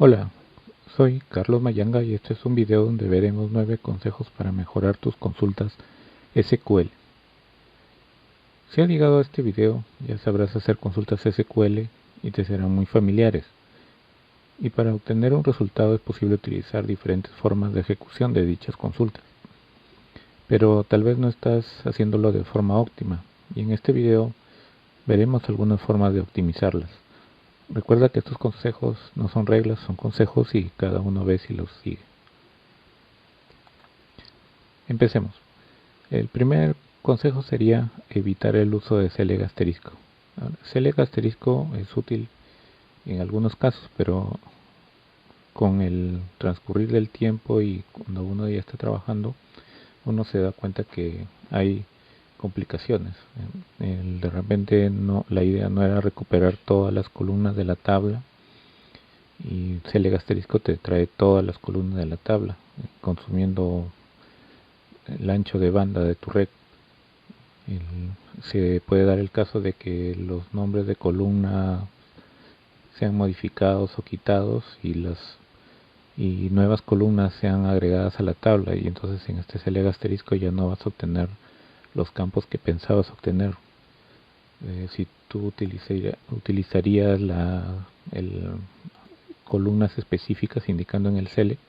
Hola, soy Carlos Mayanga y este es un video donde veremos 9 consejos para mejorar tus consultas SQL. Si has llegado a este video, ya sabrás hacer consultas SQL y te serán muy familiares. Y para obtener un resultado es posible utilizar diferentes formas de ejecución de dichas consultas. Pero tal vez no estás haciéndolo de forma óptima, y en este video veremos algunas formas de optimizarlas. Recuerda que estos consejos no son reglas, son consejos y cada uno ve si los sigue. Empecemos. El primer consejo sería evitar el uso de select asterisco. Select asterisco es útil en algunos casos, pero con el transcurrir del tiempo y cuando uno ya está trabajando, uno se da cuenta que hay complicaciones. De repente la idea no era recuperar todas las columnas de la tabla, y select asterisco te trae todas las columnas de la tabla, consumiendo el ancho de banda de tu red. Se puede dar el caso de que los nombres de columna sean modificados o quitados y nuevas columnas sean agregadas a la tabla, y entonces en este select asterisco ya no vas a obtener los campos que pensabas obtener. Si tú utilizarías columnas específicas indicando en el select,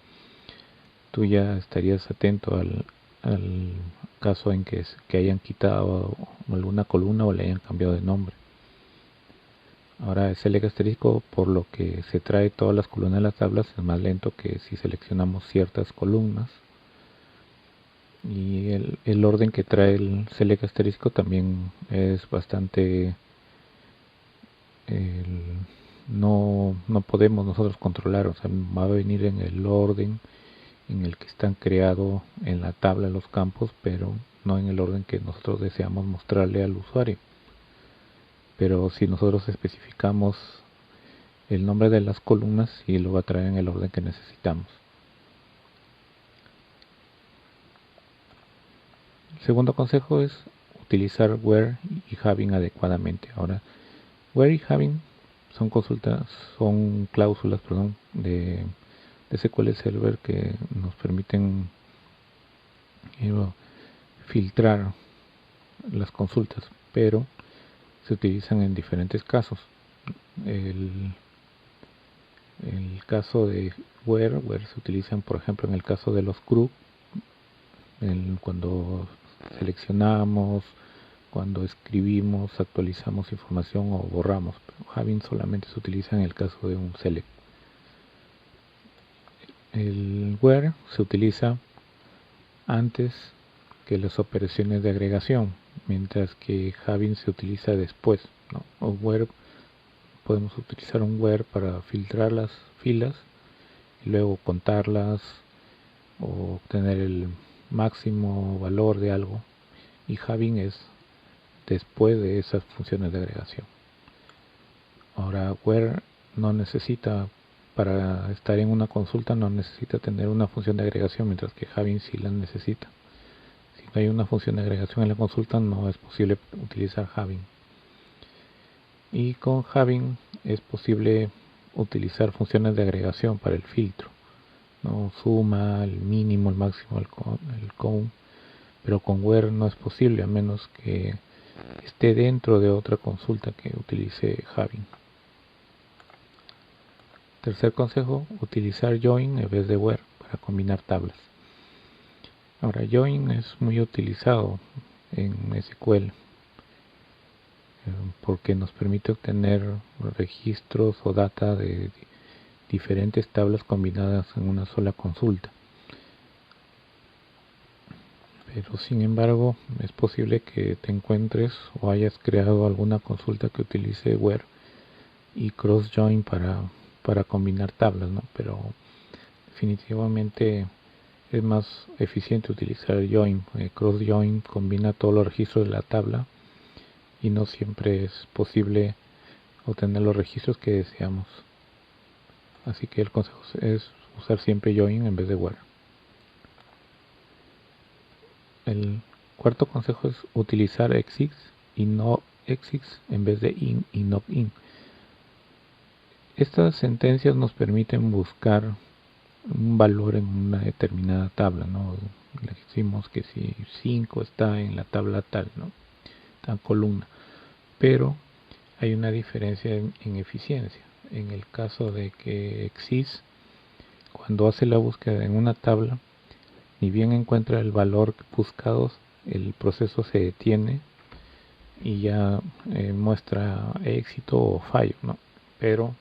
tú ya estarías atento al caso en que hayan quitado alguna columna o le hayan cambiado de nombre. Ahora el select asterisco, por lo que se trae todas las columnas de las tablas, es más lento que si seleccionamos ciertas columnas. Y el orden que trae el select asterisco también es bastante... no podemos nosotros controlar, o sea, va a venir en el orden en el que están creados en la tabla los campos, pero no en el orden que nosotros deseamos mostrarle al usuario. Pero si nosotros especificamos el nombre de las columnas, y lo va a traer en el orden que necesitamos. El segundo consejo es utilizar where y having adecuadamente. Ahora, where y having son cláusulas, de SQL Server que nos permiten filtrar las consultas, pero se utilizan en diferentes casos. El caso de where se utilizan, por ejemplo, en el caso de los group, cuando seleccionamos, cuando escribimos, actualizamos información o borramos. Pero having solamente se utiliza en el caso de un select. El where se utiliza antes que las operaciones de agregación, mientras que having se utiliza después, ¿no? O where, podemos utilizar un where para filtrar las filas y luego contarlas o obtener el máximo valor de algo, y having es después de esas funciones de agregación. Ahora, where no necesita, para estar en una consulta no necesita tener una función de agregación, mientras que having sí la necesita. Si no hay una función de agregación en la consulta, no es posible utilizar having. Y con having es posible utilizar funciones de agregación para el filtro, ¿no? Suma, el mínimo, el máximo, el count, pero con where no es posible a menos que esté dentro de otra consulta que utilice having. Tercer consejo, utilizar join en vez de where para combinar tablas. Ahora, join es muy utilizado en SQL porque nos permite obtener registros o data de diferentes tablas combinadas en una sola consulta. Pero sin embargo, es posible que te encuentres o hayas creado alguna consulta que utilice where y cross join para combinar tablas, ¿no? Pero definitivamente es más eficiente utilizar join. Cross join combina todos los registros de la tabla y no siempre es posible obtener los registros que deseamos. Así que el consejo es usar siempre join en vez de where. El cuarto consejo es utilizar exits y no exits en vez de in y not in. Estas sentencias nos permiten buscar un valor en una determinada tabla, ¿no? Le decimos que si 5 está en la tabla tal, ¿no? Tal columna. Pero hay una diferencia en eficiencia. En el caso de que Exis, cuando hace la búsqueda en una tabla, ni bien encuentra el valor buscado, el proceso se detiene y ya muestra éxito o fallo, ¿no? Pero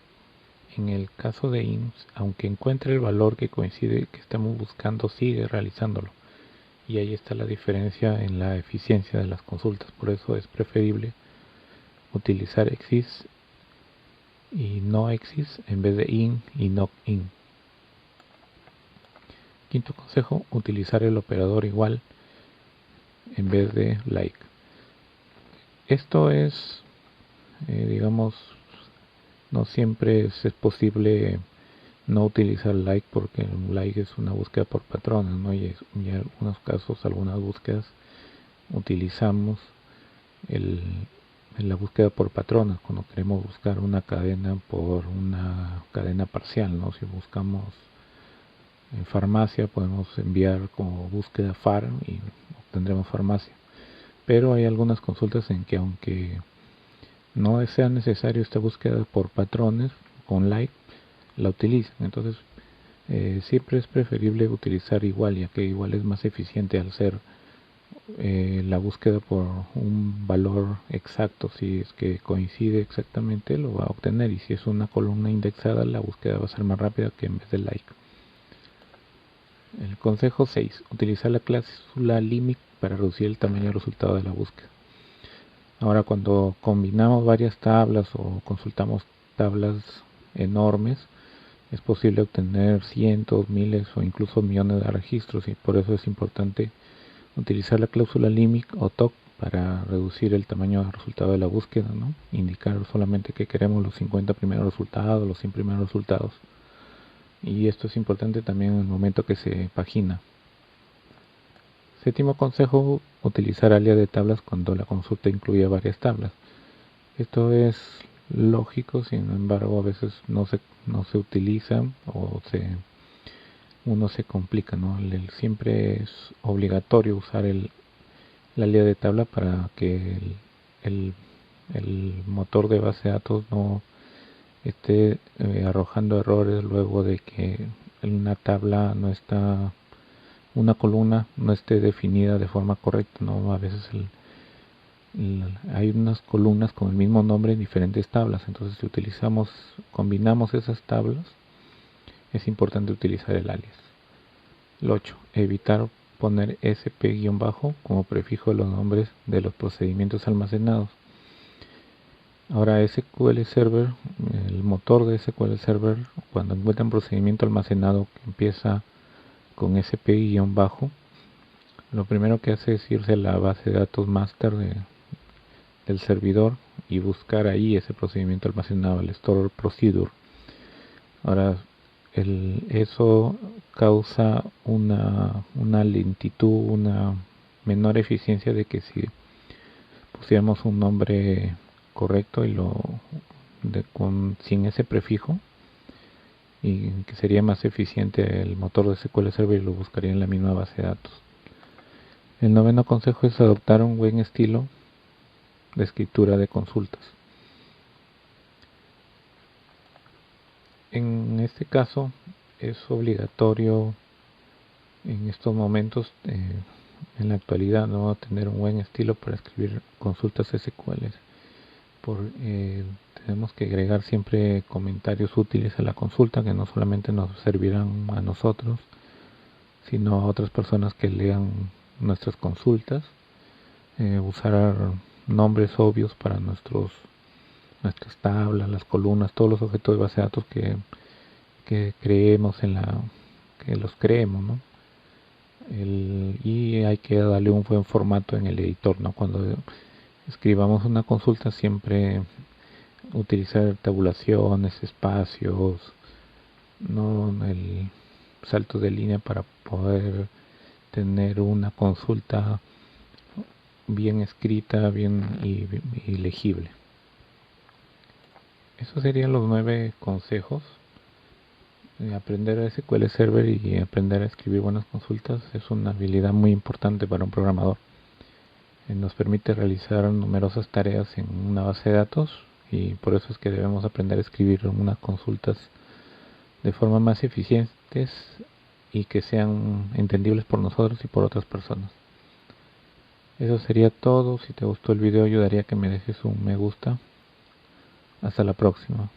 en el caso de INS, aunque encuentre el valor que coincide que estamos buscando, sigue realizándolo. Y ahí está la diferencia en la eficiencia de las consultas. Por eso es preferible utilizar exis y no exis en vez de in y no in. Quinto consejo, utilizar el operador igual en vez de like. Esto es, digamos, no siempre es posible no utilizar like, porque el like es una búsqueda por patrones, ¿no? Y en algunos casos, algunas búsquedas utilizamos en la búsqueda por patrones cuando queremos buscar una cadena por una cadena parcial, ¿no? Si buscamos en farmacia, podemos enviar como búsqueda far y obtendremos farmacia. Pero hay algunas consultas en que, aunque no sea necesario esta búsqueda por patrones con like, la utilizan. Entonces siempre es preferible utilizar igual, ya que igual es más eficiente al ser la búsqueda por un valor exacto. Si es que coincide exactamente, lo va a obtener, y si es una columna indexada, la búsqueda va a ser más rápida que en vez de like. El consejo 6, utilizar la cláusula limit para reducir el tamaño del resultado de la búsqueda. Ahora, cuando combinamos varias tablas o consultamos tablas enormes, es posible obtener cientos, miles o incluso millones de registros, y por eso es importante utilizar la cláusula limit o TOC para reducir el tamaño del resultado de la búsqueda, ¿no? Indicar solamente que queremos los 50 primeros resultados, los 100 primeros resultados. Y esto es importante también en el momento que se pagina. Séptimo consejo, utilizar alias de tablas cuando la consulta incluye varias tablas. Esto es lógico, sin embargo a veces no se utiliza o uno se complica, ¿no? Siempre es obligatorio usar la alias de tabla para que el motor de base de datos no esté arrojando errores luego de que una tabla no está, una columna no esté definida de forma correcta, ¿no? A veces hay unas columnas con el mismo nombre en diferentes tablas, entonces si combinamos esas tablas, es importante utilizar el alias. El 8. Evitar poner sp- como prefijo de los nombres de los procedimientos almacenados. Ahora SQL Server, el motor de SQL Server, cuando encuentra un procedimiento almacenado que empieza con sp-, lo primero que hace es irse a la base de datos master del servidor y buscar ahí ese procedimiento almacenado, el store procedure. Ahora, eso causa una lentitud, una menor eficiencia de que si pusiéramos un nombre correcto y sin ese prefijo, y que sería más eficiente el motor de SQL Server y lo buscaría en la misma base de datos. El noveno consejo es adoptar un buen estilo de escritura de consultas. En este caso es obligatorio en estos momentos, en la actualidad, no tener un buen estilo para escribir consultas SQL. Tenemos que agregar siempre comentarios útiles a la consulta, que no solamente nos servirán a nosotros, sino a otras personas que lean nuestras consultas. Usar nombres obvios para nuestras tablas, las columnas, todos los objetos de base de datos que creemos que los creemos, ¿no? Y hay que darle un buen formato en el editor, ¿no? Cuando escribamos una consulta, siempre utilizar tabulaciones, espacios, no el salto de línea, para poder tener una consulta bien escrita, bien y legible. Esos serían los 9 consejos. Aprender a SQL Server y aprender a escribir buenas consultas es una habilidad muy importante para un programador. Nos permite realizar numerosas tareas en una base de datos y por eso es que debemos aprender a escribir unas consultas de forma más eficientes y que sean entendibles por nosotros y por otras personas. Eso sería todo. Si te gustó el video, ayudaría a que me dejes un me gusta. Hasta la próxima.